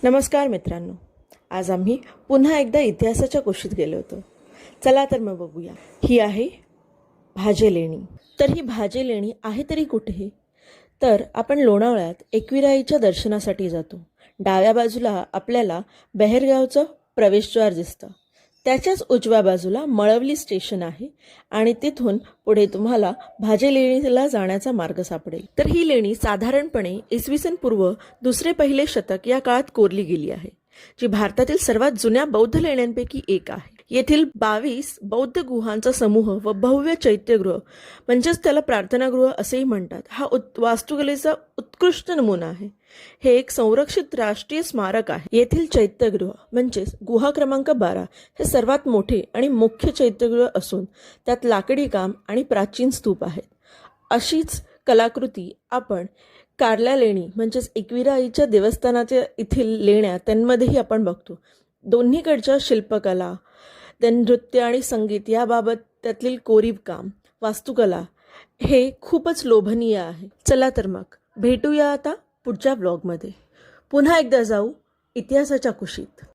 नमस्कार मित्रांनो, आज आम्ही पुन्हा एकदा इतिहासाच्या कुशीत गेलो होतो. चला तर मग बघूया. ही आहे भाजे लेणी. तर ही भाजे लेणी आहे तरी कुठे? तर आपण लोणावळ्यात एकविराईच्या दर्शनासाठी जातो. डाव्या बाजूला आपल्याला बहेरगावचं प्रवेशद्वार दिसतं. त्याच्याच उजव्या बाजूला मळवली स्टेशन आहे आणि तिथून पुढे तुम्हाला भाजे लेणीला जाण्याचा मार्ग सापडेल. तर ही लेणी साधारणपणे इसवी पूर्व दुसरे पहिले शतक या काळात कोरली गेली आहे, जी भारतातील सर्वात जुन्या बौद्ध लेण्यांपैकी एक आहे. येथील 22 बौद्ध गुहांचा समूह व भव्य चैत्यगृह, म्हणजेच त्याला प्रार्थनागृह असेही म्हणतात, हा वास्तुकलेचा उत्कृष्ट नमुना आहे. हे एक संरक्षित राष्ट्रीय स्मारक आहे. येथील चैत्यगृह म्हणजेच गुहा क्रमांक 12 हे सर्वात मोठे आणि मुख्य चैत्यगृह असून त्यात लाकडी काम आणि प्राचीन स्तूप आहेत. अशीच कलाकृती आपण कारल्या लेणी म्हणजेच एकविराईच्या देवस्थानाच्या येथील लेण्या त्यांमध्येही आपण बघतो. दोन्हीकडच्या शिल्पकला, नृत्य आणि संगीत याबाबत त्यातील कोरीव काम, वास्तुकला हे खूपच लोभनीय आहे. चला तर मग भेटूया आता पुढच्या ब्लॉगमध्ये. पुन्हा एकदा जाऊ इतिहासाच्या कुशीत.